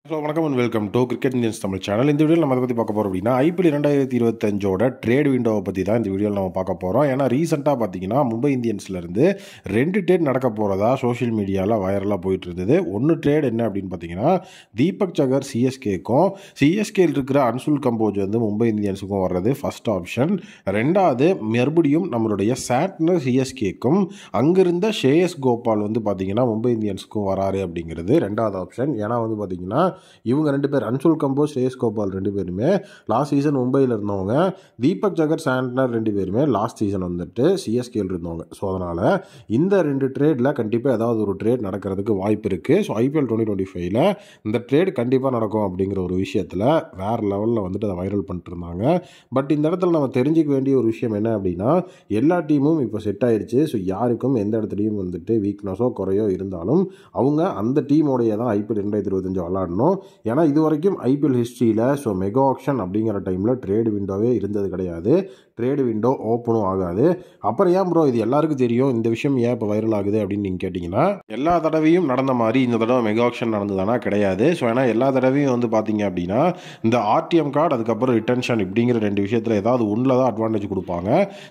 Hello வணக்கம் and welcome to cricket Indians Tamil channel. இந்த வீடியோவில் நம்ம அதை பற்றி பார்க்க போகிறோம் அப்படின்னா ஐபிஎல் 2025 ட்ரேட் விண்டோவை பற்றி தான் இந்த வீடியோவில் நம்ம பார்க்க போகிறோம். ஏன்னா ரீசெண்டாக பார்த்தீங்கன்னா மும்பை இந்தியன்ஸ்லேருந்து 2 ட்ரேட் நடக்க போகிறதா சோஷியல் மீடியாவில் வைரலாக போயிட்டு இருந்தது. ஒன்று ட்ரேட் என்ன அப்படின்னு பார்த்தீங்கன்னா தீபக் சகர் சிஎஸ்கேக்கும் சிஎஸ்கேயில் இருக்கிற அன்சுல் கம்போஜ் வந்து மும்பை இந்தியன்ஸுக்கும் வர்றது ஃபர்ஸ்ட் ஆப்ஷன். ரெண்டாவது மறுபடியும் நம்மளுடைய சாட்னர் சிஎஸ்கேக்கும் அங்கிருந்த ஷேயஸ் கோபால் வந்து பார்த்தீங்கன்னா மும்பை இந்தியன்ஸுக்கும் வராரு அப்படிங்கிறது ரெண்டாவது ஆப்ஷன். ஏன்னா வந்து பார்த்தீங்கன்னா இவங்க 2 பேர் அன்சுல் கம்போஸ் ஷேயஸ் கோபால் 2 பேருமே லாஸ்ட் சீசன் மும்பையில் இருந்தவங்க. தீபக் ஜகர் சாண்ட்னர் 2 பேருமே லாஸ்ட் சீசன் வந்துட்டு சிஎஸ்கேல இருந்தவங்க. ஸோ அதனால் இந்த 2 ட்ரேடில் கண்டிப்பாக ஏதாவது ஒரு ட்ரேட் நடக்கிறதுக்கு வாய்ப்பு இருக்குது. ஸோ ஐபிஎல் 2025 இந்த ட்ரேட் கண்டிப்பாக நடக்கும் அப்படிங்கிற ஒரு விஷயத்தில் வேறு லெவலில் வந்துட்டு அதை வைரல் பண்ணிட்டு இருந்தாங்க. பட் இந்த இடத்துல நம்ம தெரிஞ்சிக்க வேண்டிய ஒரு விஷயம் என்ன அப்படின்னா எல்லா டீமும் இப்போ செட் ஆயிடுச்சு. ஸோ யாருக்கும் எந்த இடத்துலையும் வந்துட்டு வீக்னஸோ குறையோ இருந்தாலும் அவங்க அந்த டீமோடைய தான் ஐபிஎல் 2025 விளாடணும். ஏன்னா இது வரைக்கும் ஐபிஎல் ஹிஸ்ட்ரியில் ஸோ மெகா ஆக்ஷன் அப்படிங்கிற டைமில் ட்ரேட் விண்டோவே இருந்தது கிடையாது. ட்ரேடு விண்டோ ஓப்பனும் ஆகாது. அப்புறம் ஏன் ப்ரோ இது எல்லாருக்கும் தெரியும், இந்த விஷயம் ஏன் இப்போ வைரல் ஆகுது அப்படின்னு நீங்கள் கேட்டிங்கன்னா எல்லா தடவையும் நடந்த மாதிரி இந்த தடவை மெகா ஆக்ஷன் நடந்ததுனா கிடையாது. ஸோ ஏன்னா எல்லா தடவையும் வந்து பார்த்தீங்க அப்படின்னா இந்த ஆர்டிஎம் கார்டு அதுக்கப்புறம் ரிட்டன்ஷன் இப்படிங்கிற 2 விஷயத்தில் ஏதாவது ஒன்றில் தான் அட்வான்டேஜ் கொடுப்பாங்க.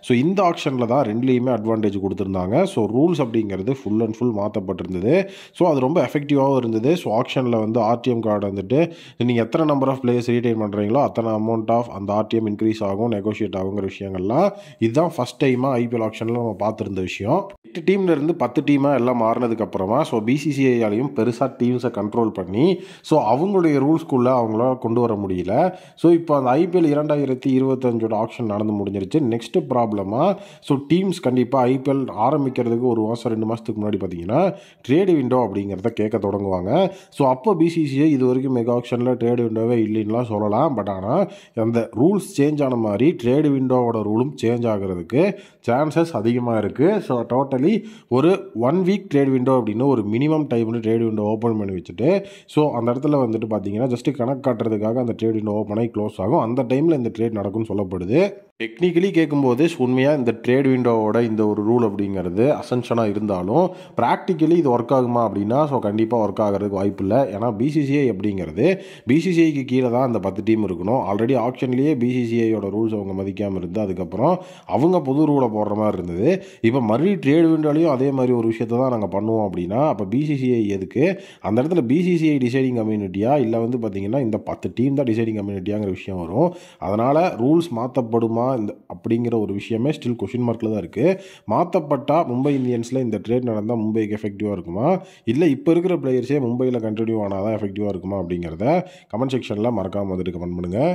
ஸோ இந்த ஆக்ஷனில் தான் 2லேயுமே அட்வான்டேஜ் கொடுத்துருந்தாங்க. ஸோ ரூல்ஸ் அப்படிங்கிறது ஃபுல் அண்ட் ஃபுல் மாற்றப்பட்டிருந்தது. ஸோ அது ரொம்ப எஃபெக்டிவாகவும் இருந்தது. ஸோ ஆக்ஷனில் வந்து ஆர்டிஎம் கார்டு வந்துட்டு நீங்கள் எத்தனை நம்பர் ஆஃப் பிளேயர்ஸ் ரீடைன் பண்ணுறீங்களோ அத்தனை அமௌண்ட் ஆஃப் அந்த ஆர்டிஎம் இன்க்ரீஸ் ஆகும், நெகோஷியேட் ஆகுங்கிற விஷயங்கள்லாம் இதுதான் ஃபஸ்ட் டைமாக ஐபிஎல் ஆக்ஷனில் நம்ம பார்த்துருந்த விஷயம். 8 டீம்லேருந்து 10 டீமாக எல்லாம் மாறினதுக்கப்புறமா ஸோ பிசிசிஐயாலையும் பெருசாக டீம்ஸை கண்ட்ரோல் பண்ணி ஸோ அவங்களுடைய ரூல்ஸ்குள்ளே அவங்களால கொண்டு வர முடியல. ஸோ இப்போ அந்த ஐபிஎல் 2025 ஆக்ஷன் நடந்து முடிஞ்சிருச்சு. நெக்ஸ்ட் ப்ராப்ளமாக ஸோ டீம்ஸ் கண்டிப்பாக ஐபிஎல் ஆரம்பிக்கிறதுக்கு 1 மாதம் 2 மாதத்துக்கு முன்னாடி பார்த்தீங்கன்னா ட்ரேடு விண்டோ அப்படிங்கிறத கேட்க தொடங்குவாங்க. ஸோ அப்போ பிசிசிஐ இது வரைக்கும் மெகா ஆக்ஷனில் ட்ரேடு விண்டோவே இல்லைன்னுலாம் சொல்லலாம். பட் ஆனால் அந்த ரூல்ஸ் சேஞ்ச் ஆன மாதிரி ட்ரேடு விண்டோவோட ரூலும் சேஞ்ச் ஆகிறதுக்கு சான்சஸ் அதிகமாக இருக்குது. ஸோ டோட்டலி ஒரு 1 வீக் ட்ரேட் விண்டோ அப்படின்னு ஒரு மினிமம் டைம்னு ட்ரேட் விண்டோ ஓப்பன் பண்ணி வச்சுட்டு ஸோ அந்த இடத்துல வந்துட்டு பார்த்தீங்கன்னா ஜஸ்ட்டு கணக்கு காட்டுறதுக்காக அந்த ட்ரேட் விண்டோ ஓப்பன் ஆகி க்ளோஸ் ஆகும். அந்த டைமில் இந்த ட்ரேட் நடக்கும்னு சொல்லப்படுது. டெக்னிக்கலி கேட்கும்போது உண்மையாக இந்த ட்ரேட் விண்டோவோட இந்த ஒரு ரூல் அப்படிங்கிறது அசென்ஷனாக இருந்தாலும் ப்ராக்டிக்கலி இது ஒர்க் ஆகுமா அப்படின்னா ஸோ கண்டிப்பாக ஒர்க் ஆகிறதுக்கு வாய்ப்பு இல்லை. ஏன்னா பிசிசிஐ அப்படிங்கிறது பிசிசிஐக்கு கீழே தான் அந்த 10 டீம் இருக்கணும். ஆல்ரெடி ஆக்ஷன்லேயே பிசிசிஐயோட ரூல்ஸ் அவங்க மதிக்காமல் இருந்து அதுக்கப்புறம் அவங்க புது ரூலை போடுற மாதிரி இருந்தது. இப்போ மறுபடியும் ட்ரேட் விண்டோலையும் அதே மாதிரி ஒரு விஷயத்தை தான் நாங்கள் பண்ணுவோம் அப்படின்னா அப்போ பிசிசிஐ எதுக்கு அந்த இடத்துல பிசிசிஐ டிசைடிங் கம்யூனிட்டியா இல்லை வந்து பார்த்தீங்கன்னா இந்த 10 டீம் தான் டிசைடிங் கம்யூனிட்டியாங்கிற விஷயம் வரும். அதனால் ரூல்ஸ் மாற்றப்படுமா இந்த அப்படிங்கிற ஒரு விஷயமே ஸ்டில் கொஷின் மார்க்கில் தான் இருக்குது. மாற்றப்பட்டால் மும்பை இந்தியன்ஸில் இந்த ட்ரேட் நடந்தால் மும்பைக்கு எஃபெக்டிவாக இருக்குமா இல்லை இப்போ இருக்கிற பிளேயர்ஸே மும்பையில் கண்டினியூ ஆனால் தான் எஃபெக்டிவாக இருக்குமா அப்படிங்கிறத கமெண்ட் செக்ஷனில் மறக்காமல் வந்துட்டு கமெண்ட் பண்ணுங்கள்.